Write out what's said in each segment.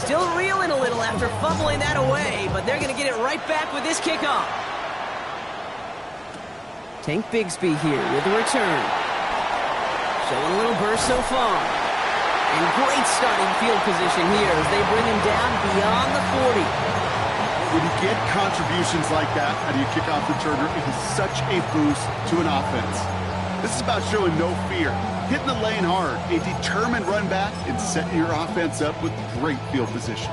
Still reeling a little after fumbling that away, but they're going to get it right back with this kickoff. Tank Bigsby here with the return. Showing a little burst so far. And great starting field position here as they bring him down beyond the 40. When you get contributions like that out of your kickoff returner, it is such a boost to an offense. This is about showing no fear, hitting the lane hard, a determined run back, and setting your offense up with great field position.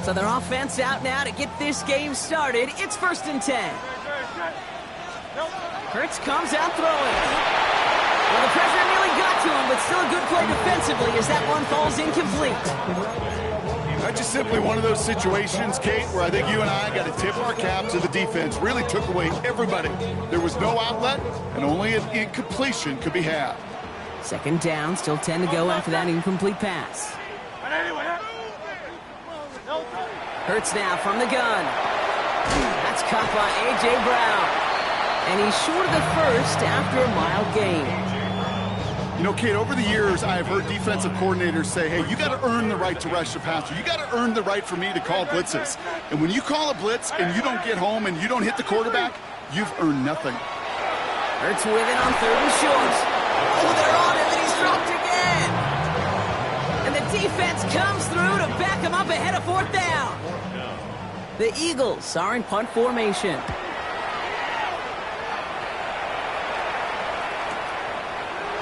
So their offense out now to get this game started. It's 1st and 10. Hurts comes out throwing. Well, the pressure nearly got to him, but still a good play defensively as that one falls incomplete. That's just simply one of those situations, Kate, where I think you and I got to tip our cap to the defense. Really took away everybody. There was no outlet, and only an incompletion could be had. 2nd down, still 10 to go after that incomplete pass. Hurts now from the gun. That's caught by A.J. Brown. And he's short of the first after a mild gain. You know, Kate, over the years, I've heard defensive coordinators say, hey, you got to earn the right to rush the passer. You got to earn the right for me to call blitzes. And when you call a blitz and you don't get home and you don't hit the quarterback, you've earned nothing. Hurts with it on 3rd and short. Oh, they're on him, and he's dropped again. And the defense comes through to back him up ahead of 4th down. The Eagles are in punt formation.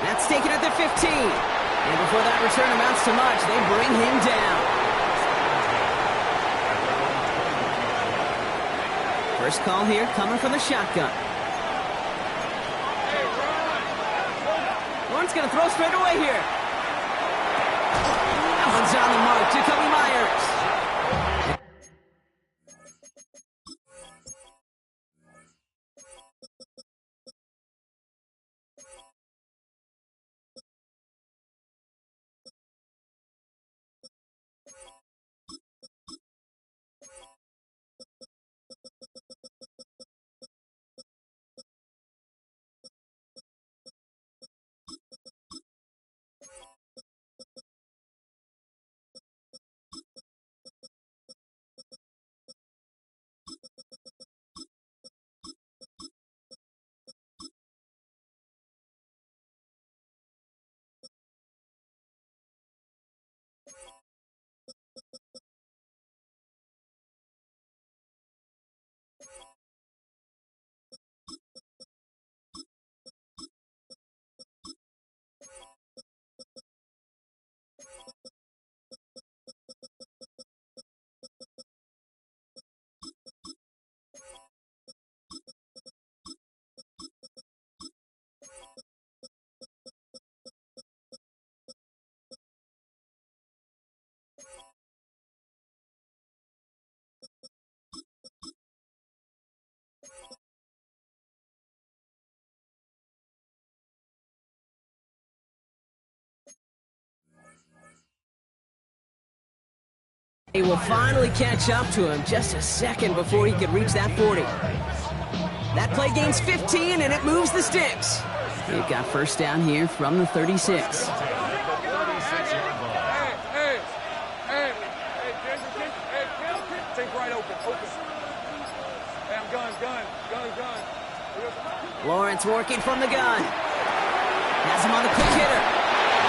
That's taken at the 15. And before that return amounts to much, they bring him down. First call here coming from the shotgun. Lawrence going to throw straight away here. That one's on the mark. Jacoby Myers. He will finally catch up to him just a second before he could reach that 40. That play gains 15, and it moves the sticks. They've got first down here from the 36. Lawrence working from the gun. Has him on the quick hitter.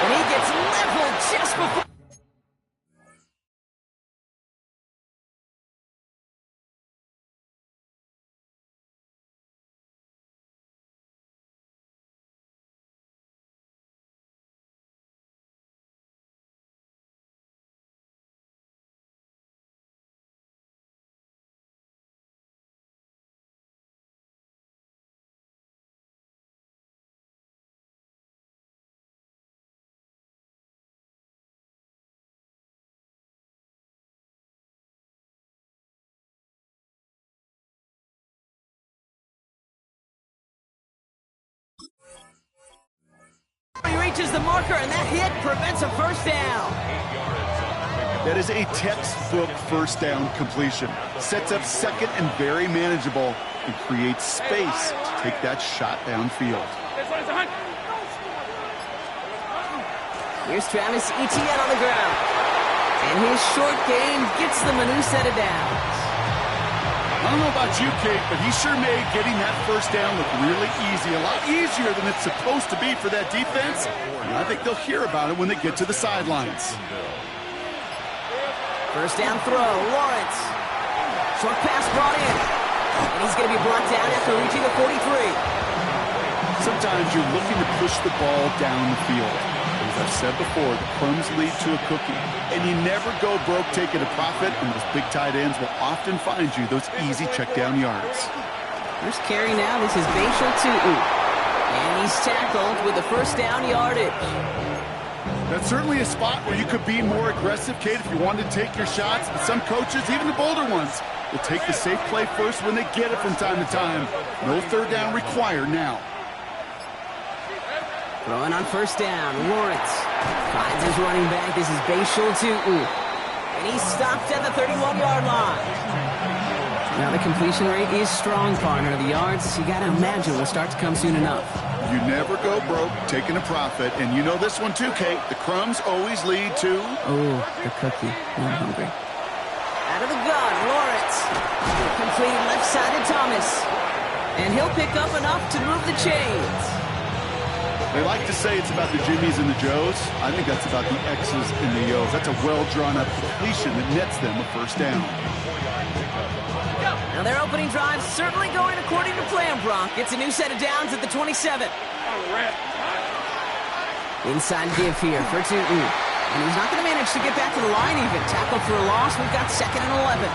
And he gets leveled just before... He reaches the marker, and that hit prevents a first down. That is a textbook first down completion. Sets up second and very manageable and creates space to take that shot downfield. Here's Travis Etienne on the ground. And his short game gets them a new set of downs. I don't know about you, Kate, but he sure made getting that first down look really easy. A lot easier than it's supposed to be for that defense. And I think they'll hear about it when they get to the sidelines. First down throw, Lawrence. Short pass brought in. And he's going to be brought down after reaching the 43. Sometimes you're looking to push the ball down the field. As I've said before, the crumbs lead to a cookie. And you never go broke taking a profit, and those big tight ends will often find you those easy check-down yards. First carry now, this is Bashal Tu'u. And he's tackled with the first down yardage. That's certainly a spot where you could be more aggressive, Kate, if you wanted to take your shots. But some coaches, even the bolder ones, will take the safe play first when they get it from time to time. No third down required now. Throwing on first down, Lawrence finds his running back. This is Bashal Tu'u. And he's stopped at the 31-yard line. Now the completion rate is strong, partner. The yards, you got to imagine, will start to come soon enough. You never go broke taking a profit. And you know this one too, Kate. The crumbs always lead to... Oh, the cookie. I'm hungry. Out of the gun, Lawrence. Complete left side to Thomas. And he'll pick up enough to move the chains. They like to say it's about the Jimmies and the Joes. I think that's about the X's and the O's. That's a well-drawn-up completion that nets them a first down. Now their opening drive certainly going according to plan, Brock. It's a new set of downs at the 27. Inside give here for Tu'u. And he's not going to manage to get back to the line even. Tackled for a loss. We've got 2nd and 11.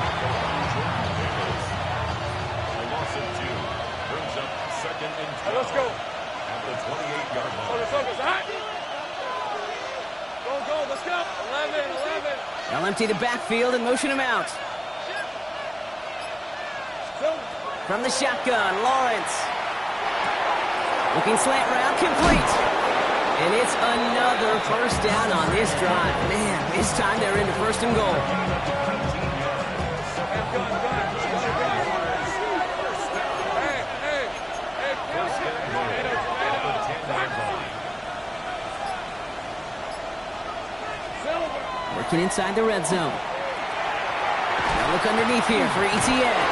Let's go. At the 28-yard line. Focus, Go, let's go. 11. They'll empty the backfield and motion him out. From the shotgun, Lawrence. Looking slant route, complete. And it's another first down on this drive. Man, this time they're into 1st and goal. Working inside the red zone. Now look underneath here for Etienne.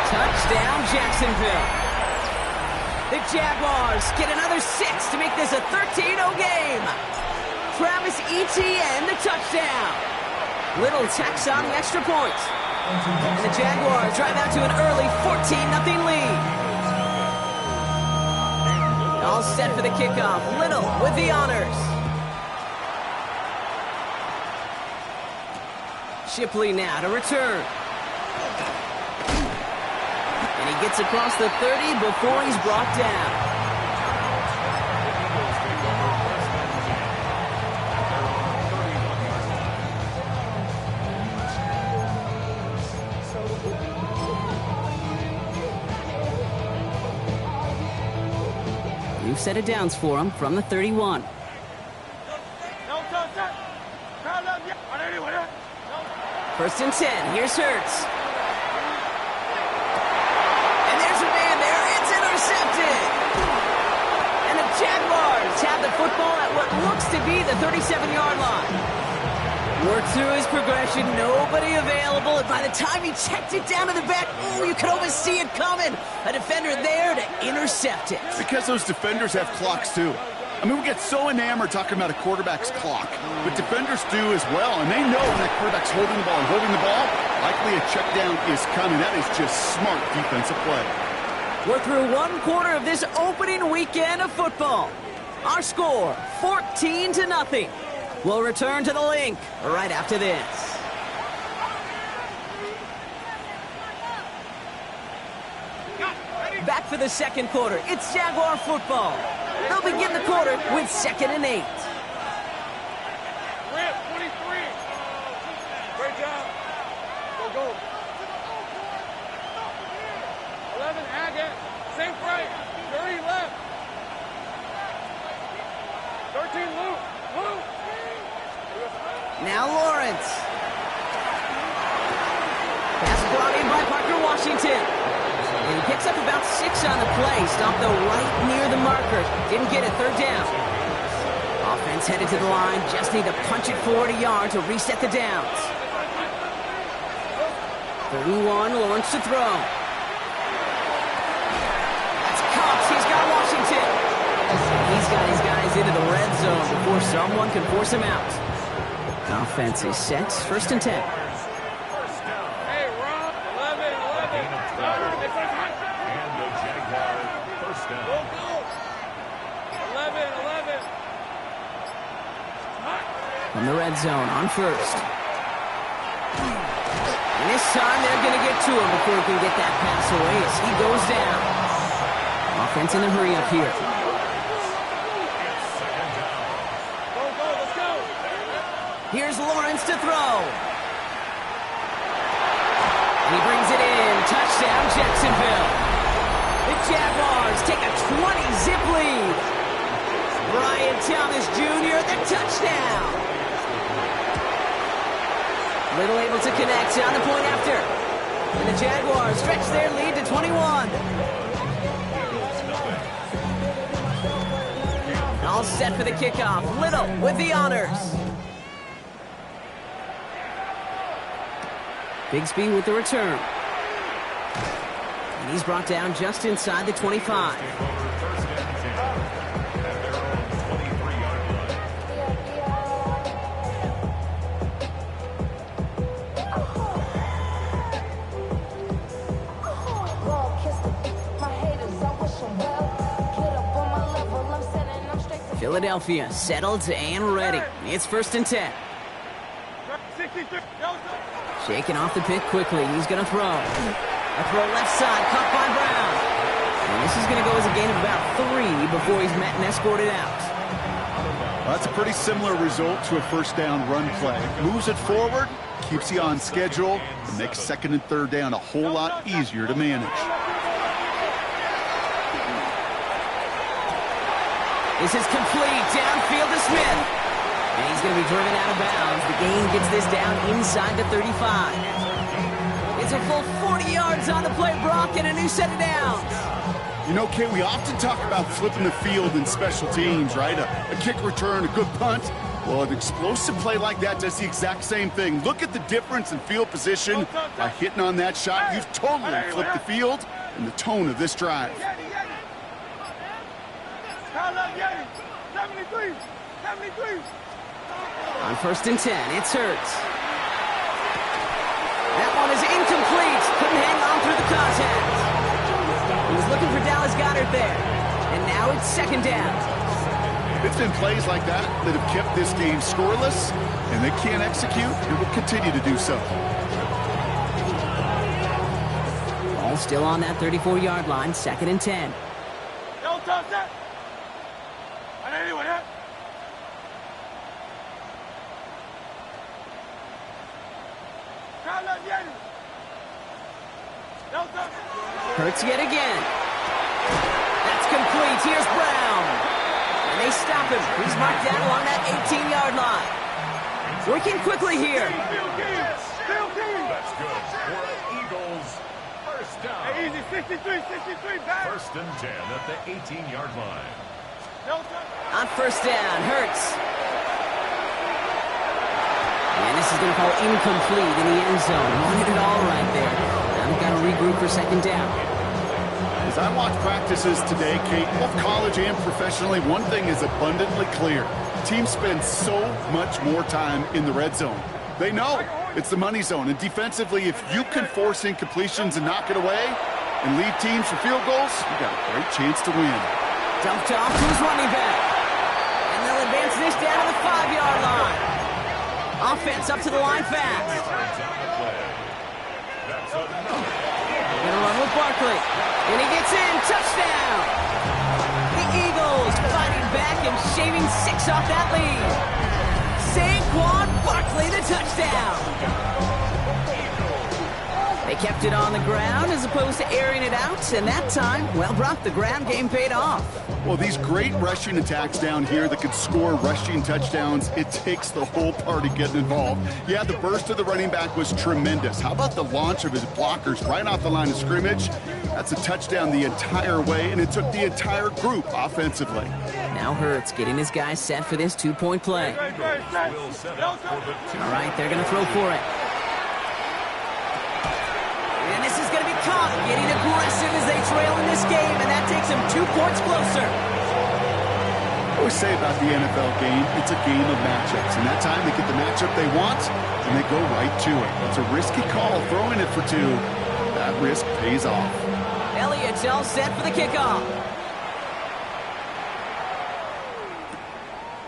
Touchdown, Jacksonville. The Jaguars get another 6 to make this a 13-0 game. Travis Etienne, the touchdown. Little tax on the extra point. And the Jaguars drive out to an early 14-0 lead. All set for the kickoff. Little with the honors. Shipley now to return. And he gets across the 30 before he's brought down. New set of downs for him from the 31. First and 10. Here's Hurts. And there's a man there. It's intercepted. And the Jaguars have the football at what looks to be the 37-yard line. Worked through his progression. Nobody available. And by the time he checked it down to the back, ooh, you could almost see it coming. A defender there to intercept it. Because those defenders have clocks, too. I mean, we get so enamored talking about a quarterback's clock, but defenders do as well, and they know when that quarterback's holding the ball and holding the ball, likely a check down is coming. That is just smart defensive play. We're through one quarter of this opening weekend of football. Our score, 14-0. We'll return to the link right after this. Back for the second quarter. It's Jaguar football. They'll begin the quarter with 2nd and 8. Rip, 23. Great job. Go. 11, Haggett. Safe right. 30 left. 13, Luke. Now Lawrence. Pass brought in by Parker Washington. And he picks up about 6 on the play. Stopped though right near the marker. Didn't get it. 3rd down. Offense headed to the line. Just need to punch it forward a yard to reset the downs. 31, Lawrence to throw. That's Cox. He's got Washington. He's got his guys into the red zone before someone can force him out. Offense is set. 1st and 10. Hey, Rob. 11. And the Jaguar first down. Go. 11. From the red zone on 1st. And this time they're going to get to him before he can get that pass away as he goes down. Offense in a hurry up here. Let's go. Here's Lawrence to throw. And he brings it in. Touchdown, Jacksonville. The Jaguars take a 20-zip lead. Brian Thomas Jr., the touchdown. Little able to connect on the point after. And the Jaguars stretch their lead to 21. All set for the kickoff. Little with the honors. Bigsby with the return. And he's brought down just inside the 25. Philadelphia settled and ready. It's 1st and 10. Shaking off the pick quickly. He's going to throw. A throw left side, caught by Brown. And this is going to go as a gain of about 3 before he's met and escorted out. Well, that's a pretty similar result to a 1st down run play. Moves it forward, keeps you on schedule, and makes 2nd and 3rd down a whole lot easier to manage. This is complete. Downfield to Smith. And he's going to be driven out of bounds. The gain gets this down inside the 35. It's a full 40 yards on the play, Brock, and a new set of downs. You know, Kate, we often talk about flipping the field in special teams, right? A kick return, a good punt. Well, an explosive play like that does the exact same thing. Look at the difference in field position. By hitting on that shot, you've totally flipped the field and the tone of this drive. 73. On 1st and 10, it's Hurts. That one is incomplete. Couldn't hang on through the contact. He was looking for Dallas Goedert there. And now it's 2nd down. It's been plays like that that have kept this game scoreless, and they can't execute and will continue to do so. Ball still on that 34-yard line, 2nd and 10. Don't touch that. Hurts yet again. That's complete. Here's Brown. And they stop him. He's marked down along that 18-yard line. Working quickly here. That's good. For Eagles, 1st down. Hey, easy, 63, back. 1st and 10 at the 18-yard line. On 1st down, Hurts. And this is going to call incomplete in the end zone. Wanted it all right there. Now we've got to regroup for 2nd down. As I watch practices today, Kate, both college and professionally, one thing is abundantly clear. Teams spend so much more time in the red zone. They know it's the money zone. And defensively, if you can force incompletions and knock it away and leave teams for field goals, you got a great chance to win. Dumped off to his running back. And they'll advance this down to the 5-yard line. Offense up to the line fast. Gonna run with Barkley. And he gets in. Touchdown. The Eagles fighting back and shaving 6 off that lead. Saquon Barkley, the touchdown. They kept it on the ground as opposed to airing it out, and that time, well, Brock, the ground game paid off. Well, these great rushing attacks down here that can score rushing touchdowns, it takes the whole party getting involved. Yeah, the burst of the running back was tremendous. How about the launch of his blockers right off the line of scrimmage? That's a touchdown the entire way, and it took the entire group offensively. Now Hurts getting his guys set for this two-point play. All right, they're going to throw for it. And this is going to be caught, getting aggressive as they trail in this game, and that takes them 2 points closer. I always say about the NFL game, it's a game of matchups, and that time they get the matchup they want, and they go right to it. It's a risky call, throwing it for 2. That risk pays off. Elliott's all set for the kickoff.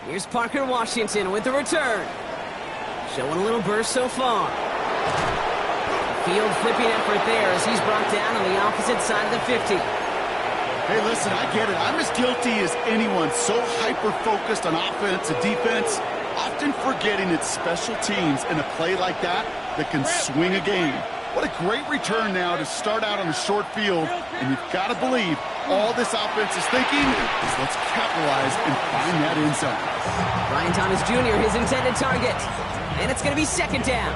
Here's Parker Washington with the return. Showing a little burst so far. Field flipping effort there as he's brought down on the opposite side of the 50. Hey, listen, I get it. I'm as guilty as anyone. So hyper-focused on offense and defense, often forgetting it's special teams in a play like that can swing a game. What a great return now to start out on a short field, and you've got to believe all this offense is thinking is let's capitalize and find that end zone. Brian Thomas Jr., his intended target, and it's going to be second down.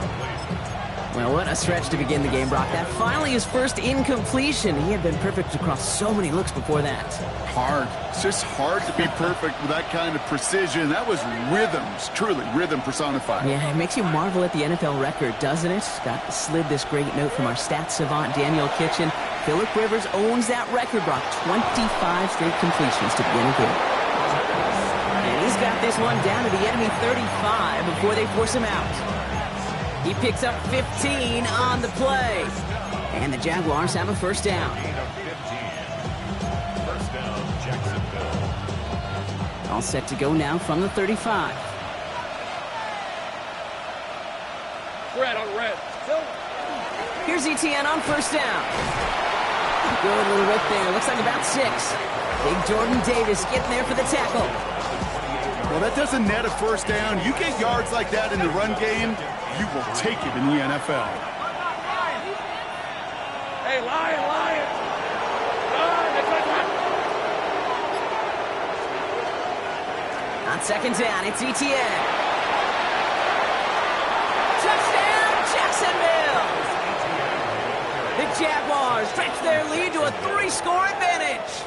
Well, what a stretch to begin the game, Brock. That finally his first incompletion. He had been perfect across so many looks before that. Hard. It's just hard to be perfect with that kind of precision. That was rhythms, truly rhythm personified. Yeah, it makes you marvel at the NFL record, doesn't it? Got slid this great note from our stats savant, Daniel Kitchen. Phillip Rivers owns that record, Brock. 25 straight completions to begin a game. And he's got this one down to the enemy 35 before they force him out. He picks up 15 on the play. And the Jaguars have a first down. First down, Jacksonville. All set to go now from the 35. Red on red. Here's Etienne on first down. Good little rip there. Looks like about 6. Big Jordan Davis getting there for the tackle. Well, that doesn't net a first down. You get yards like that in the run game, you will take it in the NFL. Hey, Lion. On second down, it's Etienne. Touchdown, Jacksonville! The Jaguars stretch their lead to a 3-score advantage.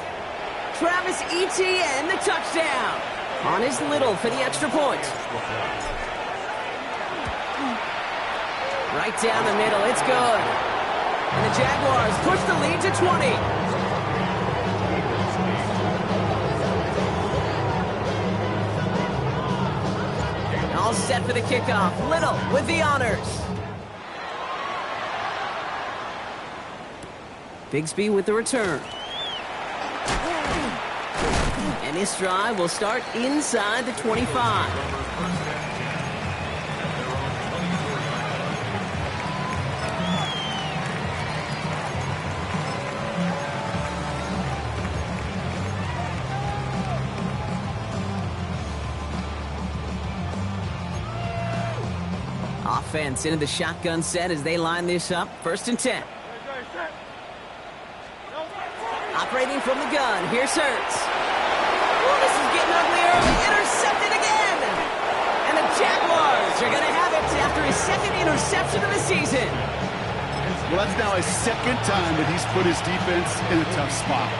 Travis Etienne, the touchdown. On his little for the extra point. Right down the middle, it's good. And the Jaguars push the lead to 20. All set for the kickoff. Little with the honors. Bigsby with the return. And this drive will start inside the 25. Offense into the shotgun set as they line this up. First and 10. Operating from the gun. Here's Hurts. Oh, this is getting ugly early. Intercepted again. And the Jaguars are going to have it after his second interception of the season. Well, that's now his second time that he's put his defense in a tough spot.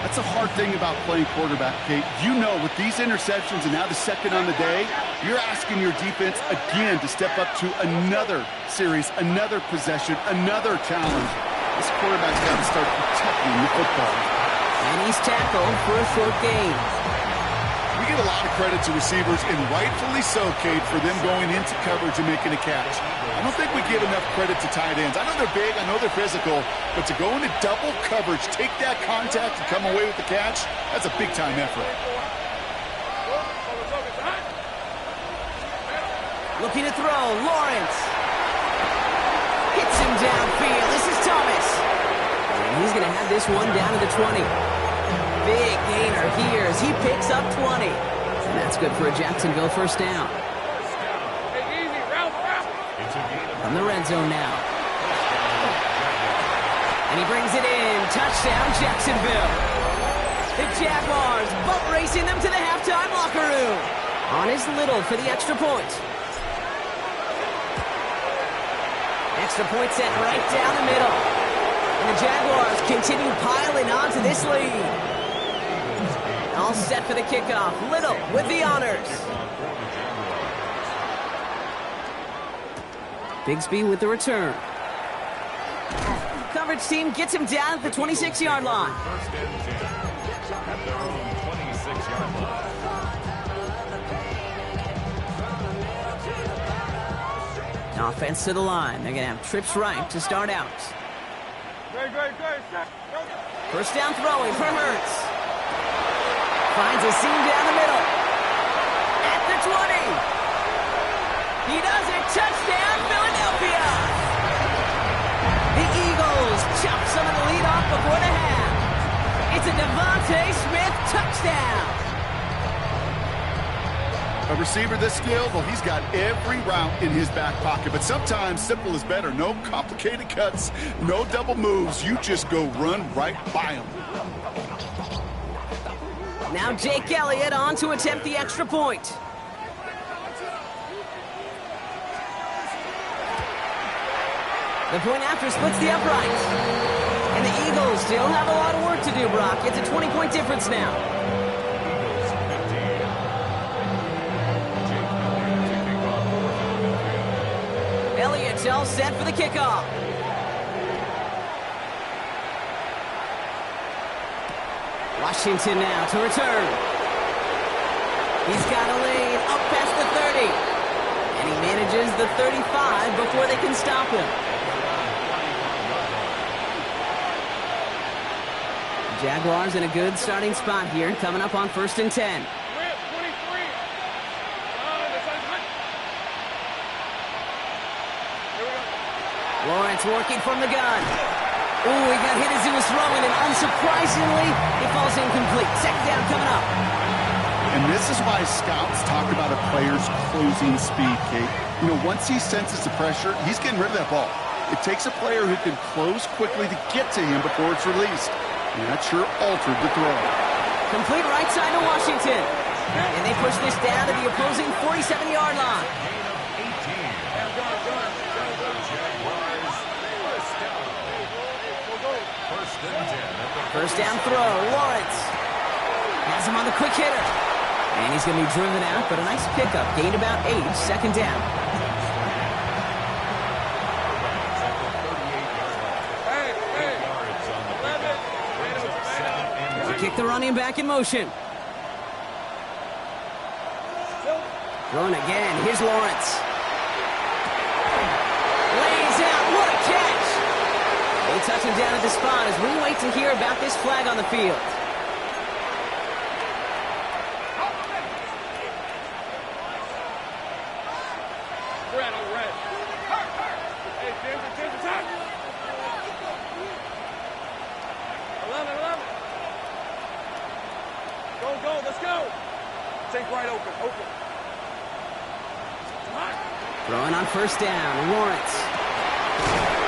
That's a hard thing about playing quarterback, Kate. You know, with these interceptions and now the second on the day, you're asking your defense again to step up to another series, another possession, another challenge. This quarterback's got to start protecting the football. And he's tackled for a short gain. We give a lot of credit to receivers, and rightfully so, Kate, for them going into coverage and making a catch. I don't think we give enough credit to tight ends. I know they're big, I know they're physical, but to go into double coverage, take that contact, and come away with the catch, that's a big-time effort. Looking to throw, Lawrence. Hits him downfield. This is Thomas. And he's going to have this one down to the 20. Big gainer here as he picks up 20. And that's good for a Jacksonville first down. From the red zone now. And he brings it in. Touchdown, Jacksonville. The Jaguars boat racing them to the halftime locker room. On is Little for the extra point. Extra point set right down the middle. And the Jaguars continue piling on to this lead. All set for the kickoff. Little with the honors. Bigsby with the return. Coverage team gets him down at the 26-yard line. First and 10 at their own 26-yard line. Offense to the line. They're going to have trips right to start out. First down throwing for Hurts. Finds a seam down the middle. At the 20. He does it. Touchdown, Philadelphia. The Eagles chop some of the lead off before the half. It's a Devontae Smith touchdown. A receiver this skilled, well, he's got every route in his back pocket. But sometimes simple is better. No complicated cuts, no double moves. You just go run right by him. Now Jake Elliott on to attempt the extra point. The point after splits the upright. And the Eagles still have a lot of work to do, Brock. It's a 20-point difference now. Elliott's all set for the kickoff. Washington now to return. He's got a lane up past the 30. And he manages the 35 before they can stop him. Jaguars in a good starting spot here, coming up on 1st and 10. Lawrence working from the gun. Ooh, he got hit as he was throwing, and unsurprisingly, it falls incomplete. Second down coming up. And this is why scouts talk about a player's closing speed, Kate. You know, once he senses the pressure, he's getting rid of that ball. It takes a player who can close quickly to get to him before it's released. And that sure altered the throw. Complete right side to Washington. And they push this down to the opposing 47-yard line. First down throw, Lawrence. Has him on the quick hitter. And he's going to be driven out, but a nice pickup. Gained about 8, second down. They kick the running back in motion. Throwing again, here's Lawrence. Lays out, what a catch! They touch him down at the spot as we wait to hear about this flag on the field. Red on red. Hey, James, attack. 11. Go, let's go. Take right open. Throwing on first down, Lawrence.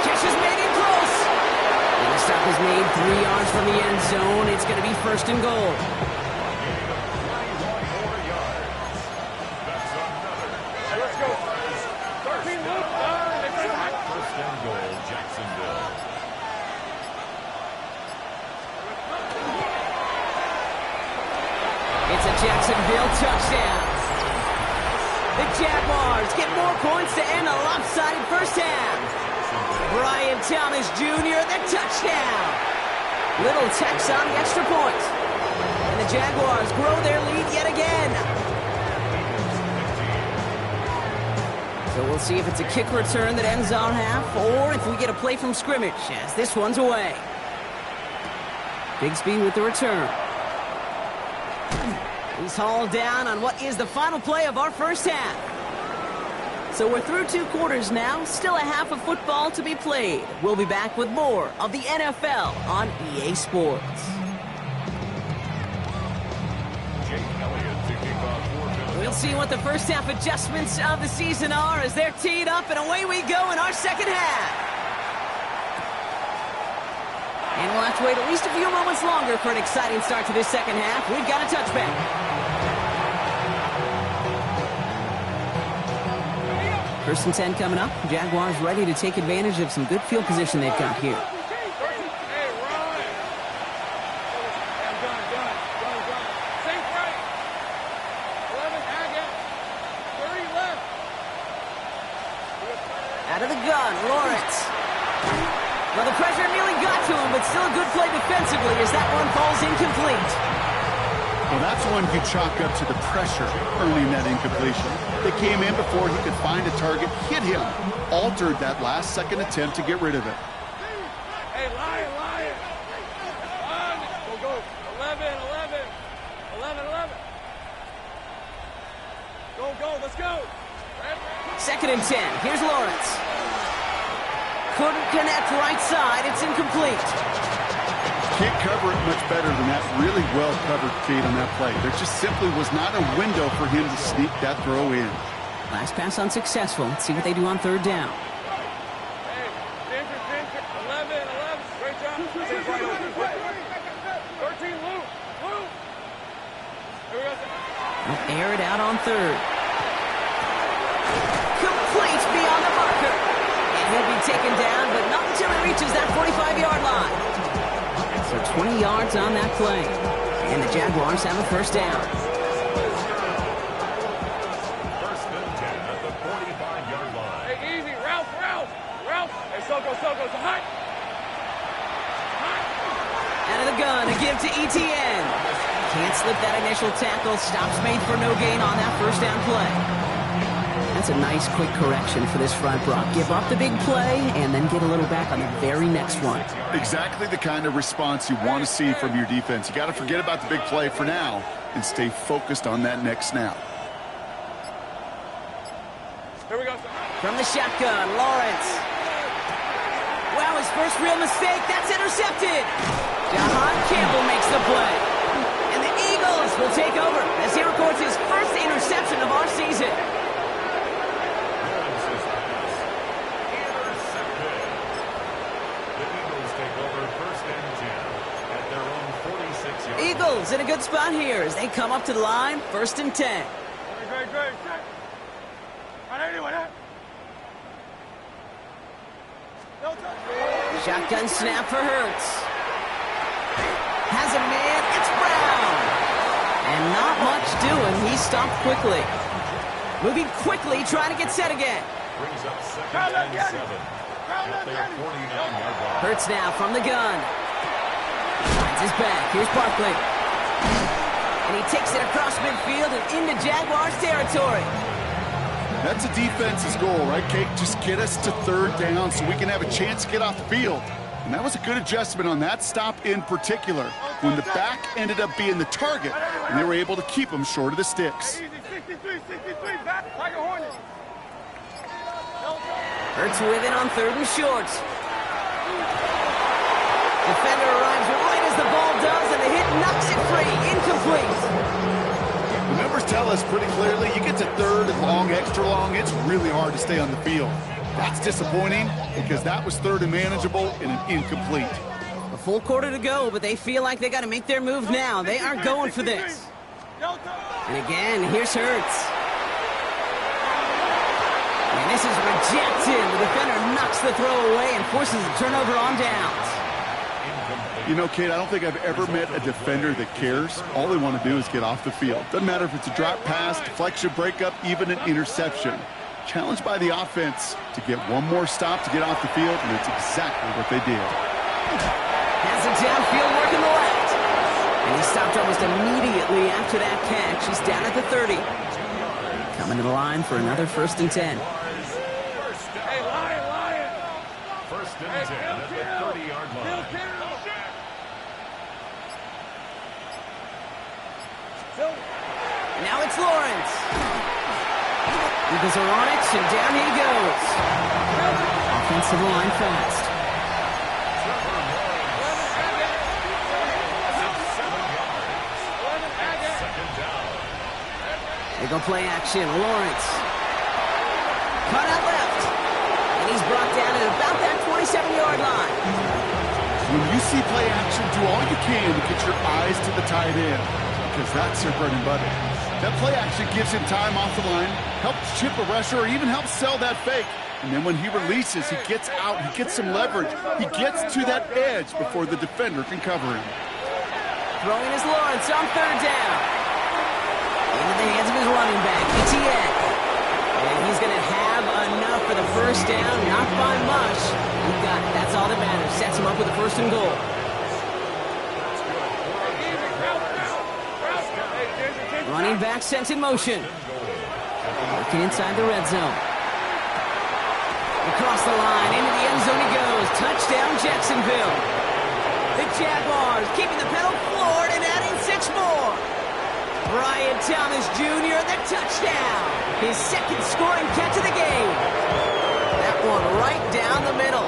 Catch is made in close. And the stop is made 3 yards from the end zone. It's going to be first and goal. Let's go. 13 loop. First and goal, Jacksonville. It's a Jacksonville touchdown. The Jaguars get more points to end a lopsided first half. Brian Thomas Jr., the touchdown. Little Tex on the extra point. And the Jaguars grow their lead yet again. So we'll see if it's a kick return that ends our half, or if we get a play from scrimmage, as this one's away. Bigsby with the return. He's hauled down on what is the final play of our first half. So we're through 2 quarters now, still a half of football to be played. We'll be back with more of the NFL on EA Sports. We'll see what the first half adjustments of the season are as they're teed up, and away we go in our second half. And we'll have to wait at least a few moments longer for an exciting start to this second half. We've got a touchback. First and 10 coming up. Jaguars ready to take advantage of some good field position they've got here. Out of the gun, Lawrence. Well, the pressure nearly got to him, but still a good play defensively as that one falls incomplete. Well, that's one you chalk up to the pressure earning that incompletion. They came in before he could find a target, hit him, altered that last-second attempt to get rid of it. Hey, Lion. Go. 11. 11. Go. Let's go. Second and 10. Here's Lawrence. Couldn't connect right side. It's incomplete. Can't cover it much better than that. Really well covered, Kate, on that play. There just simply was not a window for him to sneak that throw in. Last pass unsuccessful. Let's see what they do on third down. Hey, Ginger. 11. Great job. 13, Lou. Here we go. They'll air it out on third. Complete beyond the marker. And he'll be taken down, but not until he reaches that 45-yard line. So 20 yards on that play. And the Jaguars have a first down. First and 10 at the 45-yard line. Hey, easy. Ralph. Hey, Soko. High. Out of the gun, a give to Etienne. Can't slip that initial tackle. Stops made for no gain on that first down play. That's a nice quick correction for this front, Brock. Give up the big play and then get a little back on the very next one. Exactly the kind of response you want to see from your defense. You got to forget about the big play for now and stay focused on that next snap. Here we go. From the shotgun, Lawrence. Wow, his first real mistake. That's intercepted. Jahan Campbell makes the play. And the Eagles will take over as he records his first interception of our season. Eagles in a good spot here as they come up to the line, first and 10. Great. Shotgun snap for Hurts. Has a man, it's Brown. And not much doing, he stopped quickly. Moving quickly, trying to get set again. Brings up second and 7 at their 49-yard line. Hurts now from the gun. Finds his back. Here's Barkley. And he takes it across midfield and into Jaguars territory. That's a defense's goal, right, Kate? Just get us to third down so we can have a chance to get off the field. And that was a good adjustment on that stop in particular, when the back ended up being the target, and they were able to keep him short of the sticks. 63, back like a hornet. Hurts with it on third and short. Defender arrives right as the ball does, and the hit knocks it free. Incomplete. The numbers tell us pretty clearly, you get to third and long, extra long, it's really hard to stay on the field. That's disappointing because that was third and manageable and an incomplete. A full quarter to go, but they feel like they got to make their move now. They aren't going for this. And again, here's Hurts. And this is rejected. The defender knocks the throw away and forces a turnover on downs. You know, Kate, I don't think I've ever met a defender that cares. All they want to do is get off the field. Doesn't matter if it's a drop pass, deflection, breakup, even an interception. Challenged by the offense to get one more stop to get off the field, and it's exactly what they did. Has it downfield working the left. And he stopped almost immediately after that catch. He's down at the 30. Coming to the line for another first and 10. Hey, Lion. First and 10 at the 30-yard line. Now it's Lawrence. Eagles are on it, and down he goes. Offensive line fast. They go play action. Lawrence. Caught out left. And he's brought down at about that 27-yard line. When you see play action, do all you can to get your eyes to the tight end, because that's your bread and butter. That play action gives him time off the line, helps chip a rusher, or even helps sell that fake. And then when he releases, he gets out, he gets some leverage. He gets to that edge before the defender can cover him. Throwing is Lawrence on third down. Into the hands of his running back, Etienne. And he's going to have enough for the first down, not by much. He got it. That's all that matters. Sets him up with a 1st and goal. Running back sent in motion. Working inside the red zone. Across the line, into the end zone he goes. Touchdown, Jacksonville. The Jaguars keeping the pedal floored and adding 6 more. Brian Thomas Jr., the touchdown. His 2nd scoring catch of the game. That one right down the middle.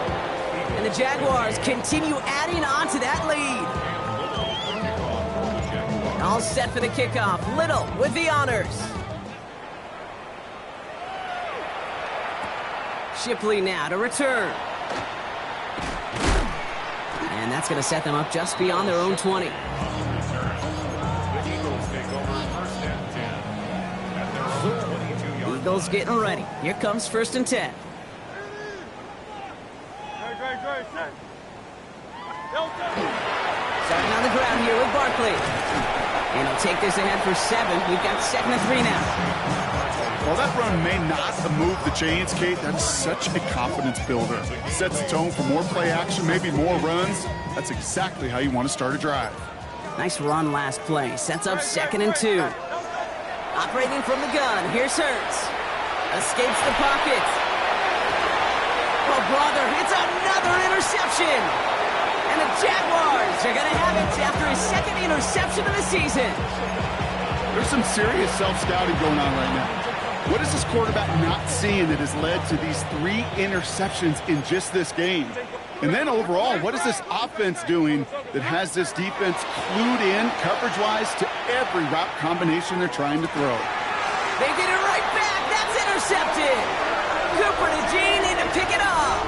And the Jaguars continue adding on to that lead. All set for the kickoff. Little with the honors. Shipley now to return. And that's going to set them up just beyond their own 20. Eagles getting ready. Here comes 1st and 10. Starting on the ground here with Barkley. And he'll take this ahead for 7. We've got 2nd and 3 now. While that run may not move the chains, Kate, that is such a confidence builder. It sets the tone for more play action, maybe more runs. That's exactly how you want to start a drive. Nice run last play. Sets up 2nd and 2. Operating from the gun. Here's Hurts. Escapes the pocket. Oh, brother, it's another interception. And the Jaguars are going to have it after his 2nd interception of the season. There's some serious self-scouting going on right now. What is this quarterback not seeing that has led to these 3 interceptions in just this game? And then overall, what is this offense doing that has this defense clued in coverage-wise to every route combination they're trying to throw? They get it right back. That's intercepted. Cooper to Gene in to pick it up.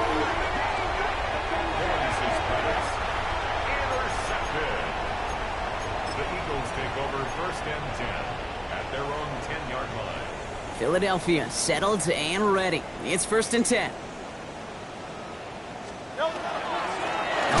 Intercepted. The Eagles take over 1st and 10 at their own 10-yard line. Philadelphia settled and ready. It's 1st and 10. They'll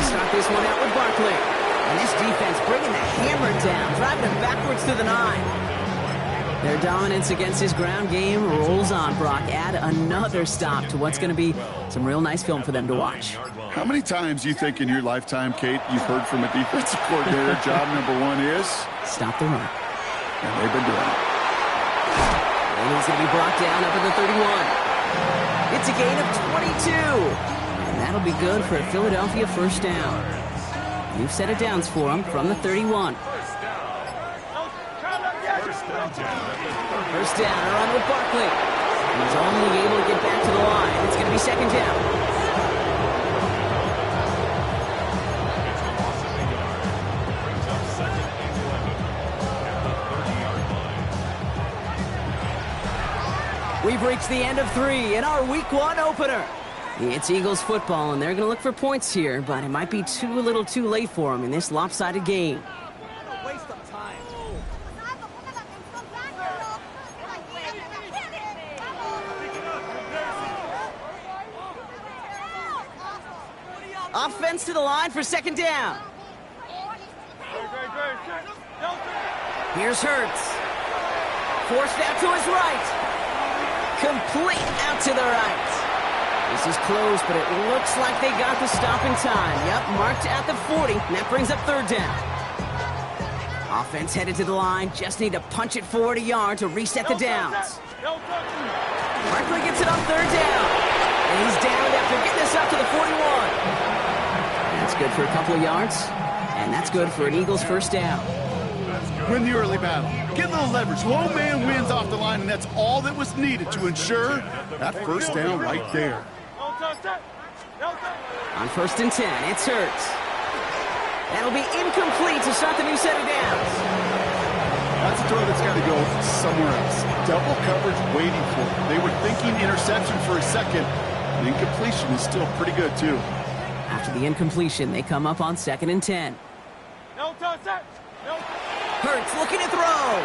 start this one out with Barkley. And this defense bringing the hammer down, driving him backwards to the 9. Their dominance against his ground game rolls on, Brock. Add another stop to what's going to be some real nice film for them to watch. How many times do you think in your lifetime, Kate, you've heard from a defensive coordinator, job number 1 is? Stop the run. And they've been doing it. And he's going to be brought down up at the 31. It's a gain of 22. And that'll be good for a Philadelphia 1st down. New set of downs for him from the 31. First down, a run with Barkley. He's only able to get back to the line. It's going to be 2nd down. We've reached the end of 3 in our Week 1 opener. It's Eagles football, and they're going to look for points here, but it might be a little too late for them in this lopsided game. Waste of time. Offense to the line for 2nd down. Here's Hurts. Forced out to his right. Complete out to the right. This is close, but it looks like they got the stop in time. Yep, marked at the 40, and that brings up 3rd down. Offense headed to the line. Just need to punch it forward a yard to reset the downs. Barkley gets it on 3rd down. And he's down after getting this up to the 41. That's good for a couple of yards. And that's good for an Eagles 1st down. Win the early battle. Get a little leverage. Low man wins off the line, and that's all that was needed to ensure that 1st down right there. On 1st and 10, it's Hurts. That'll be incomplete to start the new set of downs. That's a throw that's got to go somewhere else. Double coverage waiting for it. They were thinking interception for a second. The incompletion is still pretty good, too. After the incompletion, they come up on 2nd and 10. No touch, set. No. Hurts looking to throw.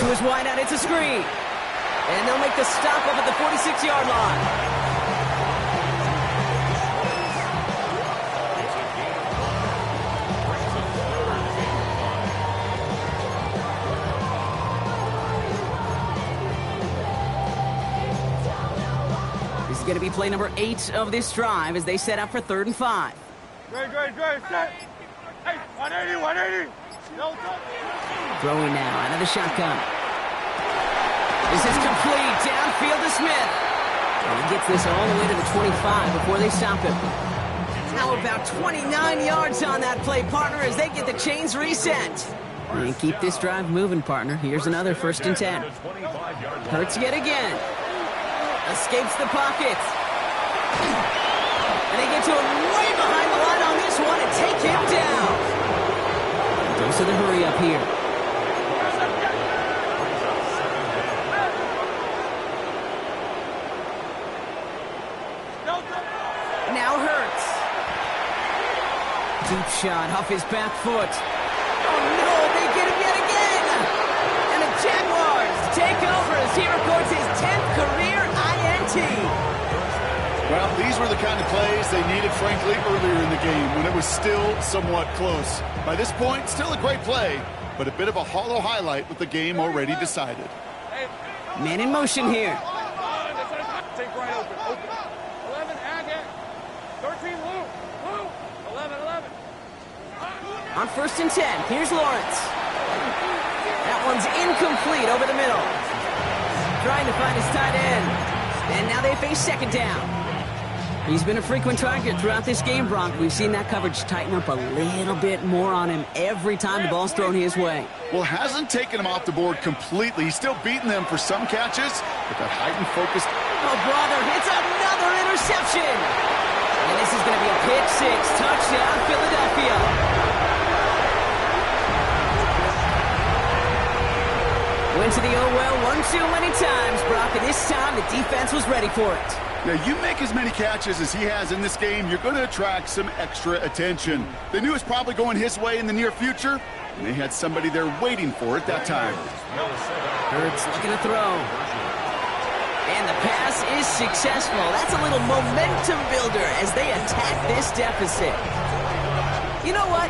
To his wideout, it's a screen. And they'll make the stop up at the 46-yard line. This is going to be play number 8 of this drive as they set up for 3rd and 5. Great, set. Hey, 180, 180. No touch. Throwing now out of the shotgun. This is complete. Downfield to Smith. And he gets this all the way to the 25 before they stop him. How about 29 yards on that play, partner, as they get the chains reset. And keep this drive moving, partner. Here's another 1st and 10. Hurts yet again. Escapes the pocket. And they get to him way behind the line on this one and take him down. Goes to the hurry up here. Now Hurts. Deep shot off his back foot. Oh no, they get him yet again. And the Jaguars take over as he records his 10th career INT. Well, these were the kind of plays they needed, frankly, earlier in the game when it was still somewhat close. By this point, still a great play, but a bit of a hollow highlight with the game already decided. Man in motion here. Take right open. 11, Agate. 13, Lou. 11. On 1st and 10, here's Lawrence. That one's incomplete over the middle. Trying to find his tight end. And now they face 2nd down. He's been a frequent target throughout this game, Bronk. We've seen that coverage tighten up a little bit more on him every time the ball's thrown his way. Well, hasn't taken him off the board completely. He's still beating them for some catches, but that heightened focus. Oh, brother, it's another interception. And this is going to be a pick 6. Touchdown, Philadelphia. Went to the oh well one too many times, Brock, and this time the defense was ready for it. Now, you make as many catches as he has in this game, you're going to attract some extra attention. They knew it was probably going his way in the near future, and they had somebody there waiting for it that time. Hurts looking to throw. And the pass is successful. That's a little momentum builder as they attack this deficit. You know what?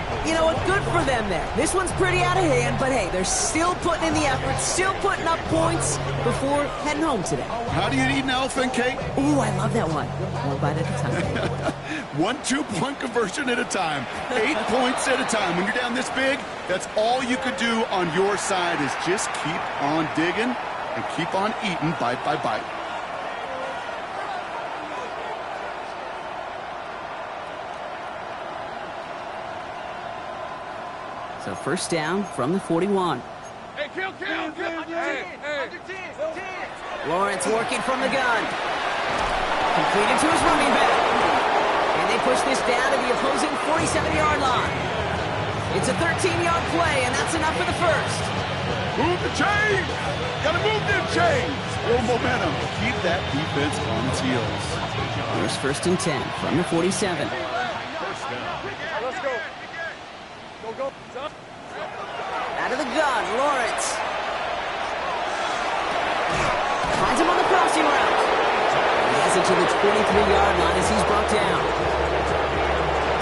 Good for them there. This one's pretty out of hand, but hey, they're still putting in the effort, still putting up points before heading home today. How do you eat an elephant cake? Ooh, I love that one. One bite at a time. 1 2-point conversion at a time. 8 points at a time. When you're down this big, that's all you could do on your side is just keep on digging and keep on eating bite by bite. So 1st down from the 41. Hey, kill. Hey. Lawrence working from the gun. Completed to his running back. And they push this down to the opposing 47-yard line. It's a 13-yard play, and that's enough for the 1st. Move the chains! Gotta move them chains! Full momentum. Keep that defense on its heels. Here's 1st and 10 from the 47. Let's go. Go. Out of the gun, Lawrence. Finds him on the crossing route. He has it to the 23-yard line as he's brought down.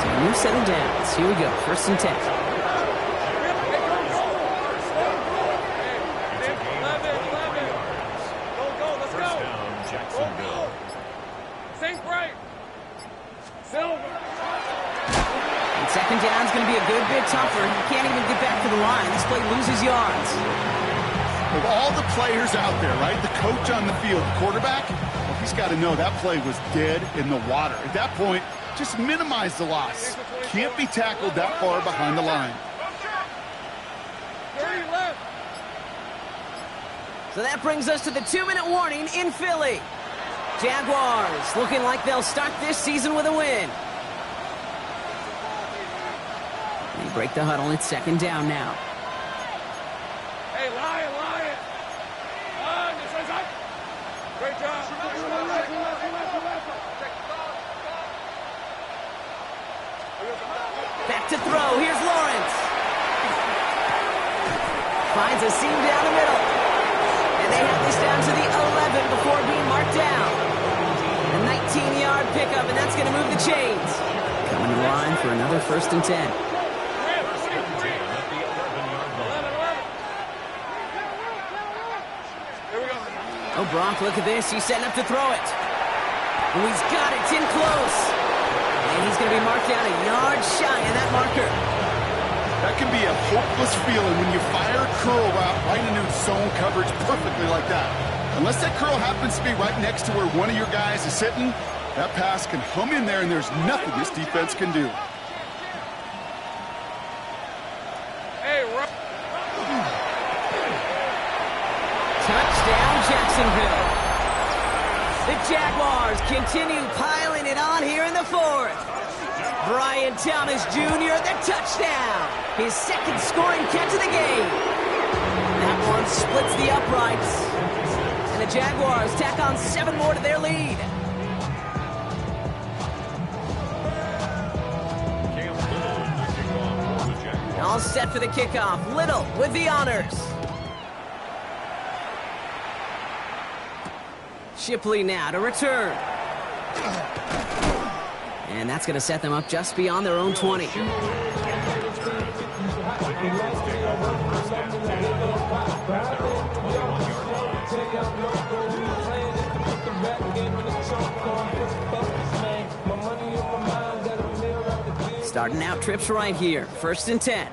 So a new set of downs. Here we go, 1st and 10. Second down's going to be a good bit tougher. He can't even get back to the line. This play loses yards. Of all the players out there, right, the coach on the field, the quarterback, well, he's got to know that play was dead in the water. At that point, just minimize the loss. Can't be tackled that far behind the line. So that brings us to the 2-minute warning in Philly. Jaguars looking like they'll start this season with a win. They break the huddle. It's 2nd down now. Hey, Lion. Great job. Back to throw. Here's Lawrence. Finds a seam down the middle. And they have this down to the 11 before being marked down. A 19-yard pickup, and that's going to move the chains. Coming to line for another 1st and 10. Oh, Brock, look at this. He's setting up to throw it. Oh, he's got it. It's in close. And he's going to be marked down a yard shy of that marker. That can be a hopeless feeling when you fire a curl route right into zone coverage perfectly like that. Unless that curl happens to be right next to where one of your guys is sitting, that pass can hum in there and there's nothing this defense can do. Touchdown, Jacksonville. The Jaguars continue piling it on here in the 4th. Brian Thomas Jr., the touchdown. His 2nd scoring catch of the game. That one splits the uprights. And the Jaguars tack on 7 more to their lead. All set for the kickoff. Little with the honors. Shipley now to return. And that's going to set them up just beyond their own 20. Starting out trips right here. 1st and 10.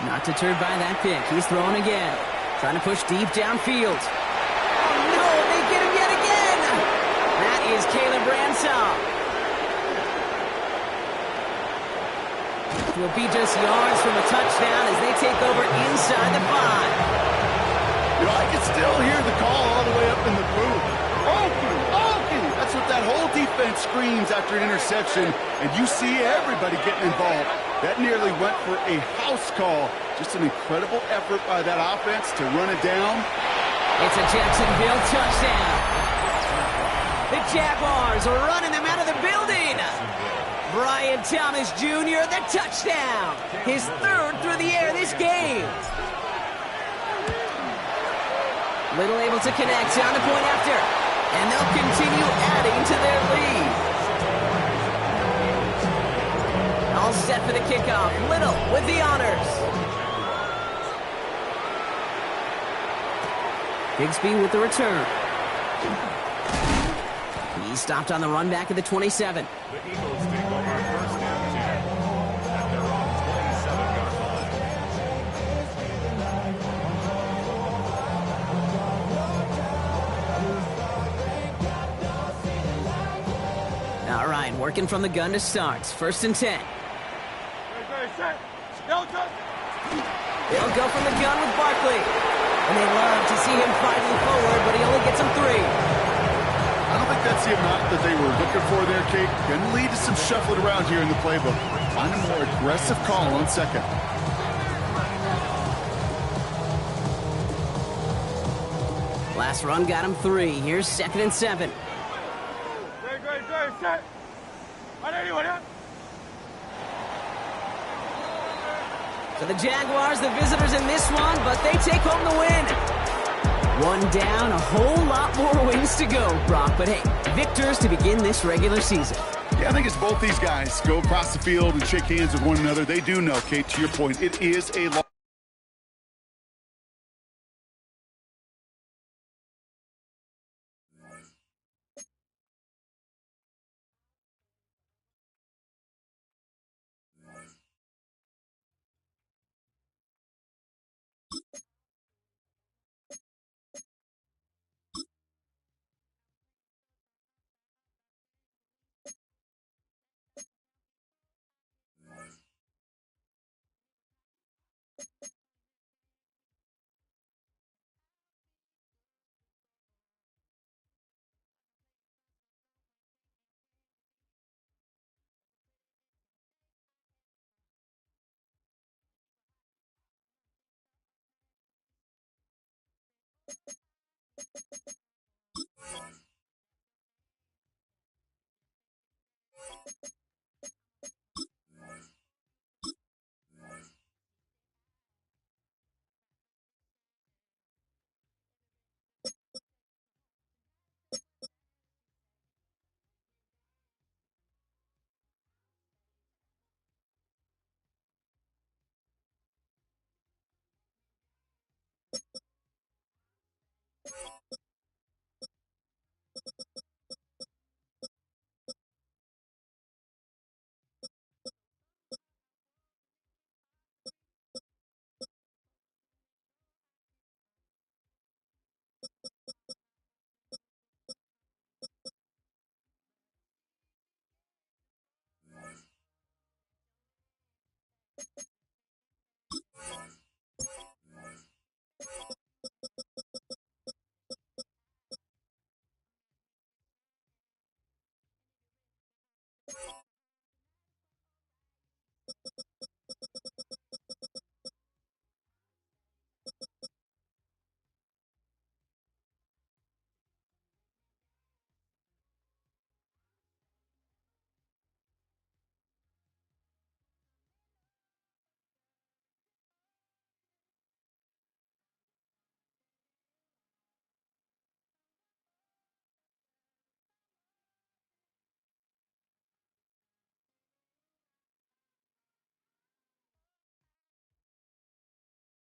Not deterred by that pick. He's throwing again. Trying to push deep downfield. Oh, no, they get him yet again. That is Caleb Ransom. Will be just yards from a touchdown as they take over inside the 5. You know, I can still hear the call all the way up in the booth. Open, open. That's what that whole defense screams after an interception, and you see everybody getting involved. That nearly went for a house call. Just an incredible effort by that offense to run it down. It's a Jacksonville touchdown. The Jaguars are running them out of the building. Brian Thomas Jr., the touchdown. His 3rd through the air this game. Little able to connect on the point after. And they'll continue adding to their lead. All set for the kickoff. Little with the honors. Bigsby with the return. He stopped on the run back at the 27. The Eagles take over 1st and 10 at their own 27-yard line. All right, working from the gun to start. 1st and 10. They'll go from the gun with Barkley. And they love to see him fighting forward, but he only gets them 3. I don't think that's the amount that they were looking for there, Kate. Going to lead to some shuffling around here in the playbook. Find a more aggressive call on 2nd. Last run got him 3. Here's 2nd and 7. Set. So the Jaguars, the visitors in this one, but they take home the win. 1 down, a whole lot more wins to go, Brock. But hey, victors to begin this regular season. Yeah, I think it's both these guys go across the field and shake hands with one another. They do know, Kate, to your point, it is a long